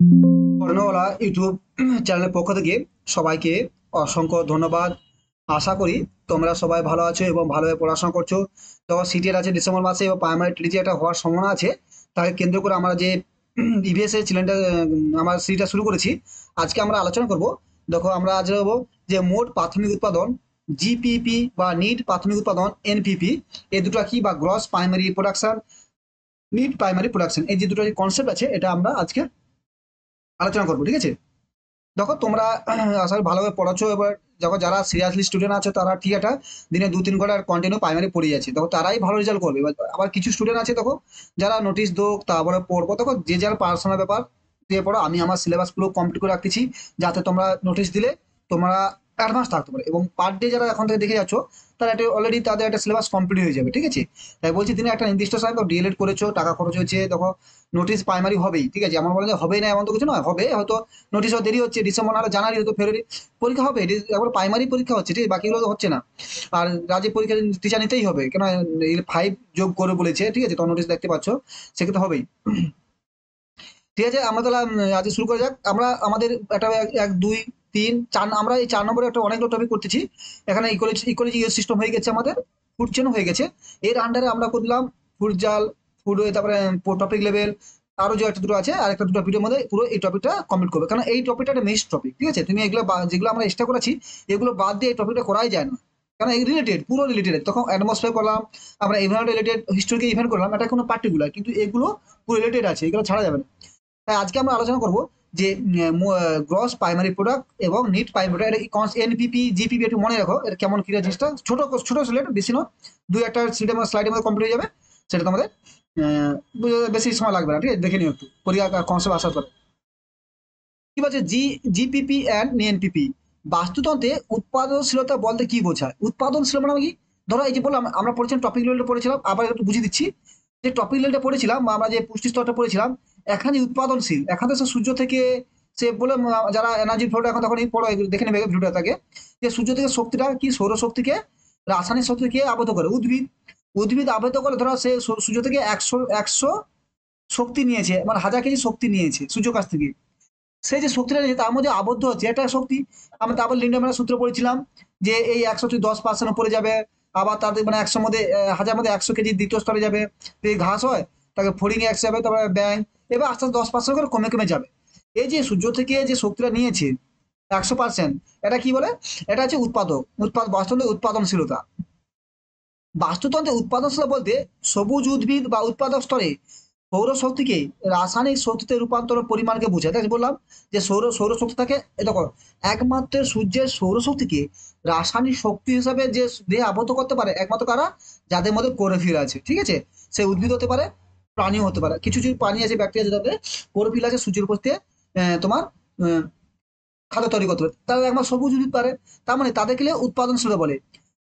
স্বর্ণওয়ালা YouTube চ্যানেলের পক্ষ থেকে সবাইকে অসংখ্য ধন্যবাদ। আশা করি তোমরা সবাই ভালো আছো এবং ভালোভাবে পড়াশোনা করছো। যখন সিটিএর আছে ডিসেম্বর মাসে এবং প্রাইমারি টিজি একটা হওয়ার সম্ভাবনা আছে, তাকে কেন্দ্র করে আমরা যে ইভিএস এর চ্যানেলটা আমার সিরিজটা শুরু করেছি। আজকে আমরা আলোচনা করব। দেখো আমরা আজ হবো যে মোট প্রাথমিক উৎপাদন জিপিপি বা নিট প্রাথমিক উৎপাদন এনপিপি, এই দুটো কি বা gross primary production, net primary production, এই যে দুটো কনসেপ্ট আছে এটা আমরা আজকে আলোচনা করবো, ঠিক আছে? দেখো তোমরা আসলে ভালোভাবে পড়াচ্ছো। এবার দেখো যারা সিরিয়াসলি স্টুডেন্ট আছে তারা ঠিক একটা দিনে 2-3 ঘন্টা কন্টিনিউ প্রাইমারি পড়ে যাচ্ছে, দেখো তারাই ভালো রেজাল্ট করবে। এবার আবার কিছু স্টুডেন্ট আছে দেখো যারা নোটিশ দোক তারপরে পড়বো, দেখো যে যার পার্সোনাল ব্যাপার দিয়ে পড়ো। আমি আমার সিলেবাস পুরো কমপ্লিট করে রাখতেছি যাতে তোমরা নোটিশ দিলে তোমরা অ্যাডভান্স থাকতে পারে, এবং পার ডে যারা এখন থেকে দেখে যাচ্ছ তারা এটা অলরেডি তাদের একটা সিলেবাস কমপ্লিট হয়ে যাবে, ঠিক আছে? তাই বলছি দিনে একটা নির্দিষ্ট সময় ডিএলএড করেছো, টাকা খরচ হয়েছে, দেখো নোটিশ প্রাইমারি হবেই, ঠিক আছে? আমার বলে যে হবেই না এমন তো কিছু নয়, হবে হয়তো। নোটিশও দেরি হচ্ছে, ডিসেম্বর নাহলে জানুয়ারি হয়তো ফেব্রুয়ারি পরীক্ষা হবে। এখন প্রাইমারি পরীক্ষা হচ্ছে, ঠিক আছে? বাকিগুলো তো হচ্ছে না। আর রাজ্যে পরীক্ষা টিচার নিতেই হবে, কেন 5 যোগ করে বলেছে, ঠিক আছে? তো নোটিশ দেখতে পাচ্ছ, সেক্ষেত্রে হবেই। ঠিক আছে, আমরা তাহলে আজ শুরু করা যাক। আমরা আমাদের একটা 1, 2, 3, 4, আমরা এই 4 নম্বরে একটা অনেকগুলো টপিক করতেছি। এখানে ইকোলজি ইকোলজি সিস্টেম হয়ে গেছে, আমাদের ফুড চেনও হয়ে গেছে। এর আন্ডারে আমরা করলাম ফুড জাল, ফুড, তারপরে টপিক লেভেল, আরো যে একটা দুটো আছে, আর একটা দুটো ভিডিওর মধ্যে পুরো এই টপিকটা কমপ্লিট করবে, কারণ এই টপিকটা একটা মেইন টপিক, ঠিক আছে? তুমি এগুলো যেগুলো আমরা এক্সট্রা করেছি এগুলো বাদ দিয়ে এই টপিকটা করাই যায় না, কারণ এই রিলেটেড, পুরো রিলেটেড। তখন অ্যাটমসফিয়ার করলাম, আমরা ইভেন্ট রিলেটেড, হিস্টোরিক্যাল ইভেন্ট করলাম, এটা কোনো পার্টিকুলার, কিন্তু এগুলো পুরো রিলেটেড আছে, এগুলো ছাড়া যাবে না। তাই আজকে আমরা আলোচনা করব যে গ্রস প্রাইমারি প্রোডাক্ট এবং net primary product, NPP GPP, একটু মনে রাখো এটা কেমন কি জিনিসটা। ছোট ছোট স্লাইড, বেশি নয়, 2-1টা স্লাইডের মধ্যে কমপ্লিট হয়ে যাবে। সেটা তোমাদের বেশি সময় লাগবে না, ঠিক আছে? দেখে নিও একটু পরীক্ষা কনসেপ্ট আসার পরে। কি বলছে জিপিপি অ্যান্ড এনপিপি। বাস্তুতন্ত্রে উৎপাদনশীলতা বলতে কি বোঝায়? উৎপাদনশীল মানে কি? ধরো এই যে বললাম আমরা পড়েছিলাম টপিক লেভেলটা পড়েছিলাম, আবার একটু বুঝিয়ে দিচ্ছি। যে টপিক লেভেলটা পড়েছিলাম বা আমরা যে পুষ্টি স্তরটা পড়েছিলাম, এখানে উৎপাদনশীল, এখানে সে সূর্য থেকে, সে বলে যারা এনার্জি ফ্লোটা এখন তখন পড়ো এগুলো দেখে নেবে ভিডিওটা থাকে। যে সূর্য থেকে শক্তিটা কি, সৌরশক্তিকে রাসায়নিক শক্তিকে আবদ্ধ করে উদ্ভিদ। উদ্ভিদ আবদ্ধ করে, ধরো সে সূর্য থেকে একশো একশো শক্তি নিয়েছে, মানে 1000 কেজি শক্তি নিয়েছে সূর্য কাছ থেকে। সেই যে শক্তিটা নিয়েছে তার মধ্যে আবদ্ধ হচ্ছে একটা শক্তি। আমরা তারপর লিন্ডম্যানের সূত্র পড়েছিলাম যে এই 100 10% উপরে যাবে। আবার তাদের মানে 100 মধ্যে 1000 মধ্যে 100 কেজি দ্বিতীয় স্তরে যাবে। যদি ঘাস হয় তাকে ফড়িং এ 100 যাবে, তারপরে ব্যাং, এবার আস্তে আস্তে 10% করে কমে কমে যাবে। এই যে সূর্য থেকে যে শক্তিটা নিয়েছে 100%, এটা কি বলে? এটা হচ্ছে বাস্তবে উৎপাদনশীলতা। বাস্তুতন্ত্রে উৎপাদনশীলতা বলতে সবুজ উদ্ভিদ বা উৎপাদক স্তরে সৌরশক্তিকে রাসায়নিক শক্তিতে রূপান্তরের পরিমাণকে বোঝায়। তাই বললাম যে সৌরশক্তি থাকে, এ দেখো একমাত্র সূর্যের সৌরশক্তিকে রাসায়নিক শক্তি হিসাবে যে দেহে আবদ্ধ করতে পারে একমাত্র কারা, যাদের মধ্যে ক্লোরোফিল আছে, ঠিক আছে? সে উদ্ভিদ হতে পারে, প্রাণীও হতে পারে। কিছু কিছু প্রাণী আছে, ব্যাকটেরিয়া, যেটাতে ক্লোরোফিল আছে, সূর্যের উপর দিয়ে তোমার আহ, খাদ্য তৈরি করতে পারে, তারা একমাত্র সবুজ উদ্ভিদ পারে। তার মানে তাদেরকে উৎপাদনশীলতা বলে।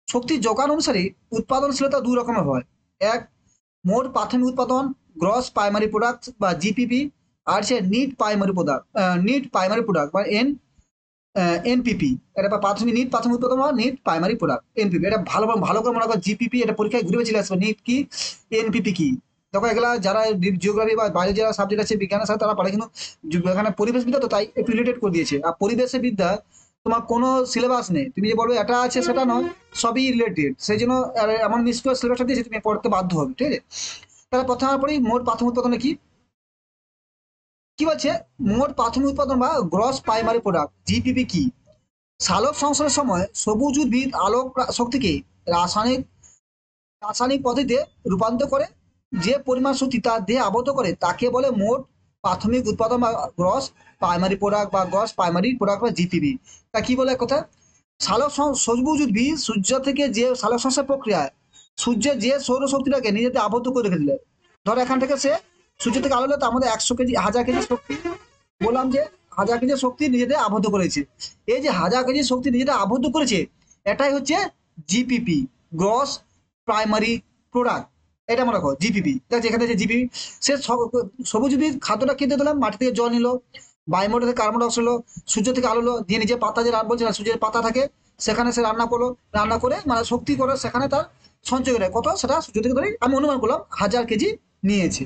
শক্তির যোগান অনুসারে উৎপাদনশীলতা দুই রকমের হয়। এক, মোট প্রাথমিক উৎপাদন, গ্রস প্রাইমারি প্রোডাক্ট বা জিপিপি। আর সে নিট প্রাইমারি প্রোডাক্ট বা এনপিপি। এটা বা প্রাথমিক উৎপাদন বা নিট প্রাইমারি প্রোডাক্ট এনপিপি। এটা ভালো ভালো করে মনে করো, জিপিপি এটা পরীক্ষায় ঘুরে চলে আসবে, নিট কি এনপিপি কি। দেখো এগুলা যারা জিওগ্রাফি বা বাইরে যারা সাবজেক্ট আছে বিজ্ঞানের সাথে তারা পারে, কিন্তু এখানে পরিবেশ বিদ্যা তো তাই একটু রিলেটেড করে দিয়েছে। আর পরিবেশ বিদ্যা তোমার কোনো সিলেবাস নেই, তুমি যে বলবে এটা আছে সেটা নয়, সবই রিলেটেড। সেই জন্য এমন মিস করে সিলেবাসটা দিয়েছে তুমি পড়তে বাধ্য হবে, ঠিক আছে? তাহলে প্রথমে আমরা পড়ি মোট প্রাথমিক উৎপাদনে কি কি বলছে। মোট প্রাথমিক উৎপাদন বা গ্রস প্রাইমারি প্রোডাক্ট জিপিপি কি? সালোক সংশ্লেষের সময় সবুজ উদ্ভিদ আলোক শক্তিকে রাসায়নিক রাসায়নিক পদ্ধতিতে রূপান্তর করে যে পরিমাণ শক্তি তার দেহে আবদ্ধ করে তাকে বলে মোট প্রাথমিক উৎপাদন বা গ্রস প্রাইমারি প্রোডাক্ট বা গ্রস প্রাইমারি প্রোডাক্ট বা জিপিবি। তা কি বলে এক কথা, সবুজ উদ্ভিদ সূর্য থেকে যে সালোক সংশ্লেষ প্রক্রিয়ায় সূর্যের যে সৌরশক্তিটাকে নিজেতে আবদ্ধ করে রেখে দিলে। ধর এখান থেকে সে সূর্য থেকে আলো হলো, তার মধ্যে 100 কেজি 1000 কেজি শক্তি, বললাম যে 1000 কেজি শক্তি নিজেদের আবদ্ধ করেছে। এই যে 1000 কেজি শক্তি নিজেদের আবদ্ধ করেছে, এটাই হচ্ছে জিপিপি, গ্রস প্রাইমারি প্রোডাক্ট। এটা মনে রাখো জিপিপি। দেখ এখানে যে জিপিপি, সে সবুজ উদ্ভিদ খাদ্যটা খেতে দিলাম, মাটি থেকে জল নিল, বায়ুমণ্ডল থেকে কার্বন ডাইঅক্সাইড হলো, সূর্য থেকে আলো হলো, দিয়ে নিজে পাতা যে বলছে না, সূর্যের পাতা থাকে, সেখানে সে রান্না করলো, রান্না করে মানে শক্তি করে সেখানে তার সঞ্চয় করে কত, সেটা সূর্য থেকে ধরি আমি অনুমান করলাম 1000 কেজি নিয়েছে।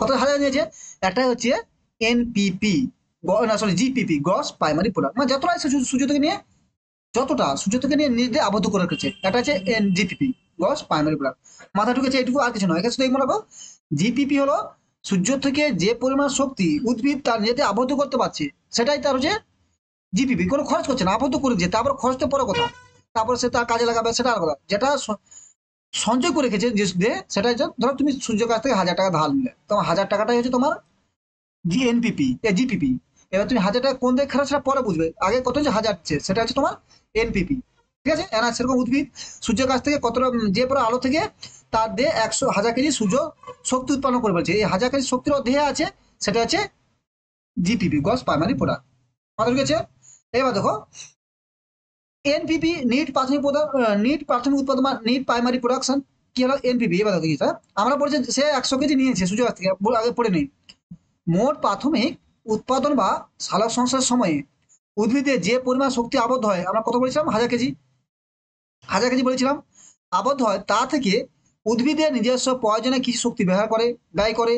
কত 1000 নিয়েছে? একটাই হচ্ছে এনপিপি, না sorry GPP, gross primary product, মানে যতটা সূর্য থেকে নিয়ে নিজে আবদ্ধ করে রেখেছে, এটা হচ্ছে জিপিপি, গ্রস প্রাইমারি প্রোডাক্ট। মাথা ঢুকেছে এইটুকু, আর কিছু নয়। এখানে শুধু এই মনে রাখো, জিপিপি হলো সূর্য থেকে যে পরিমাণ শক্তি উদ্ভিদ তার নিজেতে আবদ্ধ করতে পারছে, সেটাই তার হচ্ছে জিপিপি। কোনো খরচ করছে না, আবদ্ধ করে দিচ্ছে। তারপর খরচ তো পরে কথা, তারপর সে তার কাজে লাগাবে, সেটা আর কথা। যেটা সঞ্চয় করে রেখেছে যে সেটা হচ্ছে, ধরো তুমি সূর্যের কাছ থেকে 1000 টাকা ধার নিলে, তোমার 1000 টাকাটাই হচ্ছে তোমার জিপিপি। এবার তুমি 1000 টাকা কোন দিকে খরচ, সেটা পরে বুঝবে। আগে কত হচ্ছে 1000, সেটা হচ্ছে তোমার এনপিপি। ঠিক আছে, এনা সেরকম উদ্ভিদ সূর্যের কাছ থেকে কতটা যে পরে আলো থেকে তার দিয়ে 1000 কেজি সূর্য শক্তি উৎপন্ন করে ফেলছে। এই 1000 কেজি শক্তির অধ্যায়ে আছে, সেটা হচ্ছে জিপিপি, গ্রস প্রাইমারি প্রোডাক্ট। মাথা ঢুকেছে? এবার দেখো, এনপিপি নিট প্রাথমিক উৎপাদন বা নিট প্রাইমারি প্রোডাকশন। কি হলো এনপিপি? এবার দেখো কি আমরা পড়েছি, সে 100 কেজি নিয়েছে সূর্য কাছ থেকে, আগে পড়ে নেই। মোট প্রাথমিক উৎপাদন বা সালোক সংশ্লেষের সময়ে উদ্ভিদে যে পরিমাণ শক্তি আবদ্ধ হয়, আমরা কত বলেছিলাম? 1000 কেজি। 1000 কেজি বলেছিলাম আবদ্ধ হয়, তা থেকে উদ্ভিদের নিজস্ব প্রয়োজনে কিছু শক্তি ব্যয় করে,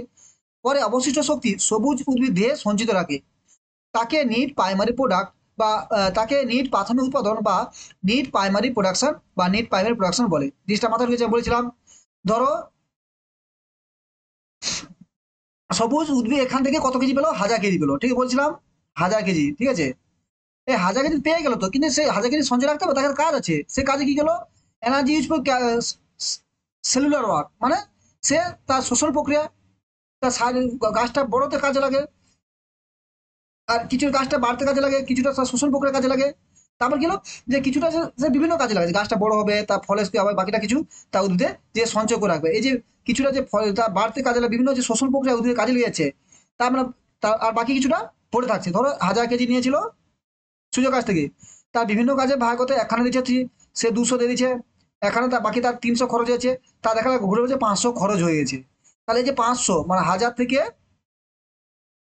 পরে অবশিষ্ট শক্তি সবুজ উদ্ভিদ দেহে সঞ্চিত রাখে। তাকে নিট প্রাইমারি প্রোডাক্ট বা তাকে নিট প্রাথমিক উৎপাদন বা নিট প্রাইমারি প্রোডাকশন বা নিট প্রাইমারি প্রোডাকশন বলে। জিনিসটা মাথায় রেখেছে বলেছিলাম। ধরো সবুজ উদ্ভিদ এখান থেকে কত কেজি পেলো? 1000 কেজি পেলো, ঠিক আছে বলছিলাম, 1000 কেজি। ঠিক আছে, এই 1000 কেজি পেয়ে গেল তো, কিন্তু সেই 1000 কেজি সঞ্চয় রাখতে হবে, তার কাজ আছে। সে কাজে কি গেল? Energy use for cellular work, মানে সে তার শ্বসন প্রক্রিয়া, তার গাছটা বড়তে কাজে লাগে, আর কিছু গাছটা বাড়তে কাজে লাগে, কিছুটা তার শোষণ প্রক্রিয়ার কাজে লাগে। তারপর কি হলো, যে কিছুটা সে বিভিন্ন কাজে লাগে, গাছটা বড় হবে, তার ফলে আবার বাকিটা কিছু তার উদ্ভিদে যে সঞ্চয় করে রাখবে। এই যে কিছুটা যে ফল তার বাড়তে কাজে লাগে, বিভিন্ন যে শোষণ প্রক্রিয়া উদ্ভিদের কাজে লেগেছে, তার মানে আর বাকি কিছুটা পড়ে থাকছে। ধরো 1000 কেজি নিয়েছিল সূর্য কাছ থেকে, তার বিভিন্ন কাজে ভাগ হতে এখানে দিচ্ছে, সে 200 দিয়ে দিচ্ছে, এখানে তার বাকি তার 300 খরচ হয়েছে, তা দেখা গেল ঘুরে হচ্ছে 500 খরচ হয়ে গেছে। তাহলে এই যে 500 মানে 1000 থেকে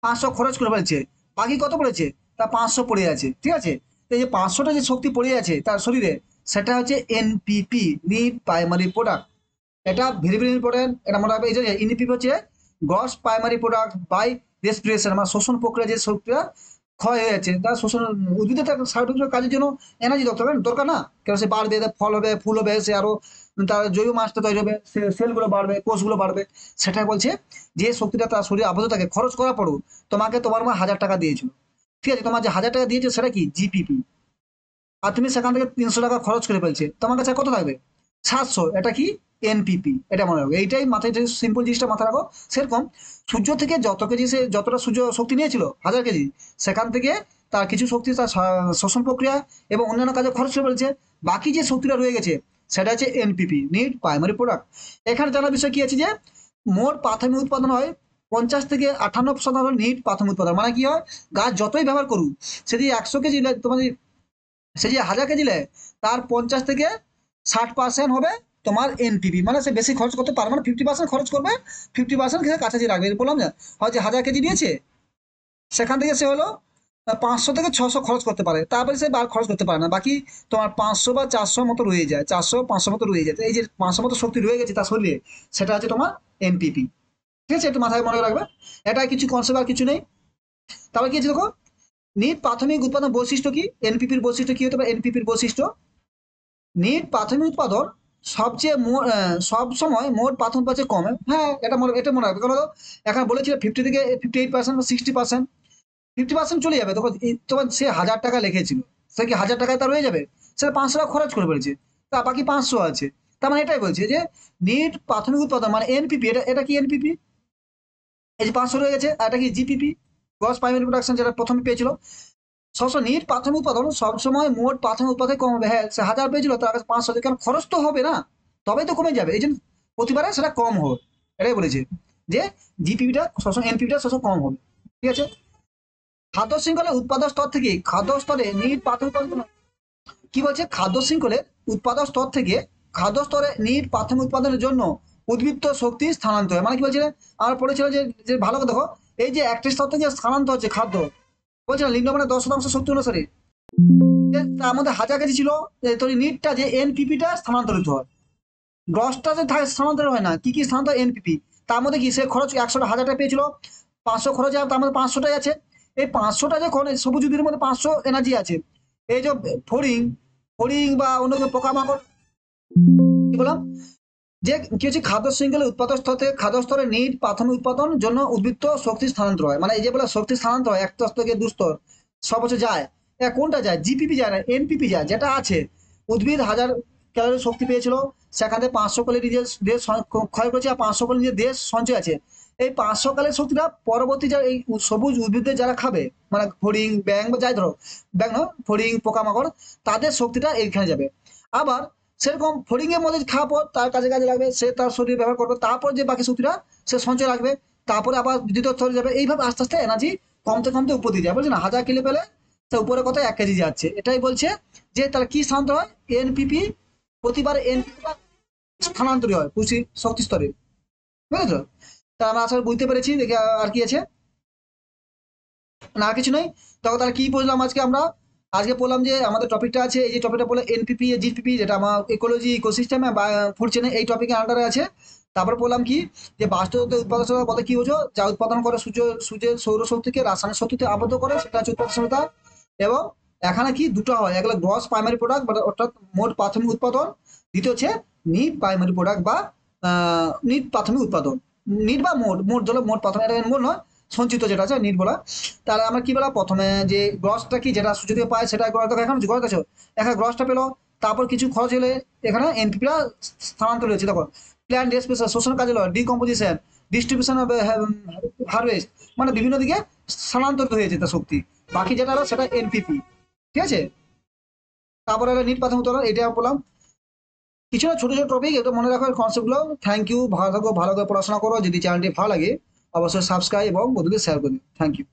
500 খরচ করে ফেলছে, বাকি কত পড়েছে? তা 500 পড়ে আছে। ঠিক আছে, তো এই যে 500টা যে শক্তি পড়ে আছে তার শরীরে, সেটা হচ্ছে এনপিপি, নিট প্রাইমারি প্রোডাক্ট। এটা ভেরি ভেরি ইম্পর্টেন্ট, এটা মনে রাখবে। এই যে এনপিপি হচ্ছে gross primary product by respiration, মানে শোষণ প্রক্রিয়া যে শক্তিটা ক্ষয় হয়ে যাচ্ছে, তার শোষণ উদ্ভিদের তার সার্বজনীন কাজের জন্য এনার্জি দরকার না? কেন সে বাড়বে, ফল হবে, ফুল হবে, সে আরো তার জৈব মাসটা তৈরি হবে, সেলগুলো বাড়বে, কোষগুলো বাড়বে। সেটাই বলছে, যে শক্তিটা তার শরীরে আবদ্ধ থাকে, খরচ করার পড়ো, তোমাকে তোমার মা 1000 টাকা দিয়েছিল, ঠিক আছে, তোমার যে 1000 টাকা দিয়েছে সেটা কি জিপিপি, আর তুমি সেখান থেকে 300 টাকা খরচ করে ফেলছে, তোমার কাছে কত থাকবে? 700। এটা কি? এনপিপি। এটা মনে রাখো, এইটাই মাথায়, সিম্পল জিনিসটা মাথায় রাখো। সেরকম সূর্য থেকে যত কেজি সে যতটা সূর্য শক্তি নিয়েছিল 1000 কেজি, সেখান থেকে তার কিছু শক্তি তার শোষণ প্রক্রিয়া এবং অন্যান্য কাজে খরচ করে ফেলছে। বাকি যে শক্তিটা রয়ে গেছে সেটা হচ্ছে এনপিপি, নিট প্রাইমারি প্রোডাক্ট। এখানে জানার বিষয় কি আছে, যে মোট প্রাথমিক উৎপাদন হয় 50 থেকে 58% নিট প্রাথমিক উৎপাদন। মানে কি হয়, গাছ যতই ব্যবহার করুক, সে যদি 100 কেজি তোমার সে যে 1000 কেজি নেয়, তার 50 থেকে 60% হবে তোমার এনপিপি, মানে সে বেশি খরচ করতে পারবে না, 50% খরচ করবে, 50% কাছাকাছি রাখবে। বললাম না, হয় যে 1000 কেজি নিয়েছে, সেখান থেকে সে হলো 500 থেকে 600 খরচ করতে পারে, তারপরে সে বার খরচ করতে পারে না। বাকি তোমার 500 বা 400 মতো রয়ে যায়, 400 500 মতো রয়ে যায়। তো এই যে 500 মতো শক্তি রয়ে গেছে তার শরীরে, সেটা হচ্ছে তোমার এনপিপি। ঠিক আছে, একটু মাথায় মনে রাখবে। এটা কিছু কনসেপ্ট, আর কিছু নেই। তারপরে কি আছে দেখো, নিট প্রাথমিক উৎপাদন বৈশিষ্ট্য কি, এনপিপির বৈশিষ্ট্য কি হতে পারে? এনপিপির বৈশিষ্ট্য, নিট প্রাথমিক উৎপাদন সব সময় মোট প্রাথমিক উৎপাদন কমে। হ্যাঁ, এটা মনে রাখবে, কারণ এখন বলেছিল 50 থেকে 58% বা 60%, 50% চলে যাবে। তখন তোমার সে 1000 টাকা লিখেছিল, সে কি 1000 টাকায় তার রয়ে যাবে? সে 500 টাকা খরচ করে ফেলেছে, তা বাকি 500 আছে। তার মানে এটাই বলছে যে নিট প্রাথমিক উৎপাদন মানে এনপিপি। এটা কি এনপিপি? এই যে 500 রয়ে গেছে। আর এটা কি জিপিপি, গ্রস প্রাইমারি প্রোডাকশন, যেটা প্রথমে পেয়েছিল। সবসময় নিট প্রাথমিক উৎপাদন সবসময় মোট প্রাথমিক উৎপাদন কম হবে। হ্যাঁ, সে 1000 পেয়েছিল, তার কাছে 500, কারণ খরচ তো হবে না, তবেই তো কমে যাবে। এই জন্য প্রতিবারে সেটা কম হবে। এটাই বলেছে যে জিপিপিটা সবসময়, এনপিপিটা সবসময় কম হবে। ঠিক আছে, খাদ্য শৃঙ্খলের উৎপাদন স্তর থেকে খাদ্য স্তরে নিট প্রাথমিক উৎপাদন, কি বলছে, খাদ্য শৃঙ্খলের উৎপাদন স্তর থেকে খাদ্য স্তরে নিট প্রাথমিক উৎপাদনের জন্য উদ্বৃত্ত শক্তি স্থানান্তর হয়। মানে কি বলছে, আমরা পড়েছিল যে যে ভালো করে দেখো, এই যে একটি স্তর থেকে স্থানান্তর হচ্ছে খাদ্য, বলছে না, লিঙ্গ মানে 10% শক্তি অনুসারে, তার মধ্যে 1000 কেজি ছিল, তোর নিটটা যে এনপিপিটা স্থানান্তরিত হয়, গ্রসটা যে থাকে স্থানান্তর হয় না। কি কি স্থানান্তর? এনপিপি। তার মধ্যে কি সে খরচ 100 1000 টাকা পেয়েছিল, 500 খরচ হয়, তার মধ্যে 500টাই আছে। এই 500টা যখন এই সবুজ উদ্ভিদের মধ্যে 500 এনার্জি আছে, এই যে ফড়িং ফড়িং বা অন্য কোনো পোকামাকড়, কি বললাম, যে কি হচ্ছে, খাদ্য শৃঙ্খলের উৎপাদন স্তর থেকে খাদ্য স্তরে নিট প্রাথমিক উৎপাদন জন্য উদ্বৃত্ত শক্তি স্থানান্তর হয়। মানে এই যে বলে শক্তি স্থানান্তর হয় এক স্তর থেকে দুস্তর সর্বোচ্চ যায়, কোনটা যায়, জিপিপি যায় না, এনপিপি যায়, যেটা আছে উদ্ভিদ 1000 ক্যালোরি শক্তি পেয়েছিল, সেখানে 500 ক্যালোরি নিজের দেশ ক্ষয় করেছে, আর 500 ক্যালোরি নিজের দেশ সঞ্চয় আছে। এই 500 ক্যালোরি শক্তিটা পরবর্তী যা এই সবুজ উদ্ভিদের যারা খাবে, মানে ফড়িং ব্যাং বা যাই ধরো, ব্যাং নয়, ফড়িং পোকামাকড়, তাদের শক্তিটা এইখানে যাবে। আবার সেরকম ফড়িং এর মধ্যে খাওয়ার পর তার কাজে কাজে লাগবে, সে তার শরীর ব্যবহার করবে, তারপর যে বাকি শক্তিটা সে সঞ্চয় রাখবে, তারপরে আবার দ্বিতীয় স্তরে যাবে, এইভাবে আস্তে আস্তে এনার্জি কমতে কমতে উপর দিয়ে যায়। বলছে না 1000 কিলো পেলে সে উপরে কত 1 কেজি যাচ্ছে, এটাই বলছে। যে তার কি স্থানান্তর হয়, এনপিপি, প্রতিবার এনপিপি স্থানান্তরী হয় পুষ্টি শক্তি স্তরে, বুঝেছো? তা আমরা আসলে বুঝতে পেরেছি, দেখে আর কি আছে না, আর কিছু নেই। তখন তাহলে কি বুঝলাম আজকে আমরা, আজকে বললাম যে আমাদের টপিকটা আছে, এই যে টপিকটা বলে এনপিপি জিপিপি, যেটা আমার ইকোলজি ইকোসিস্টেম বা ফুড চেনে, এই টপিকের আন্ডারে আছে। তারপর বললাম কি, যে বাস্তবতে উৎপাদনশীলতা বলতে কি বোঝো, যা উৎপাদন করে সূর্যের সৌরশক্তিকে রাসায়নিক শক্তিতে আবদ্ধ করে, সেটা হচ্ছে উৎপাদনশীলতা। এবং এখানে কি দুটো হয়, এগুলো গ্রস প্রাইমারি প্রোডাক্ট, অর্থাৎ মোট প্রাথমিক উৎপাদন, দ্বিতীয় হচ্ছে নিট প্রাইমারি প্রোডাক্ট বা নিট প্রাথমিক উৎপাদন। নিট বা মোট, মোট ধরো মোট প্রাথমিক, এটা মোট নয়, সঞ্চিত যেটা আছে নিট বলা। তাহলে আমরা কি বলা, প্রথমে যে গ্রসটা কি যেটা সূর্য থেকে পায় সেটা গ্রস, দেখো এখন গ্রস আছে, এখানে গ্রসটা পেলো, তারপর কিছু খরচ হলে এখানে এনপিপিটা স্থানান্তর হয়েছে, দেখো প্ল্যান্ট রেসপিরেশন, শোষণ কাজে লয়, ডিকম্পোজিশন, ডিস্ট্রিবিউশন অফ হারভেস্ট, মানে বিভিন্ন দিকে স্থানান্তরিত হয়েছে তার শক্তি। বাকি যেটা হলো সেটা এনপিপি, ঠিক আছে। তারপরে নিট প্রাথমিক উৎপাদন, এটা বললাম। কিছু না, ছোট ছোট টপিক, এটা মনে রাখো কনসেপ্টগুলো। থ্যাংক ইউ, ভালো থাকো, ভালো করে পড়াশোনা করো। যদি চ্যানেলটি ভালো লাগে অবশ্যই সাবস্ক্রাইব এবং বন্ধুদের শেয়ার করবে। Thank you.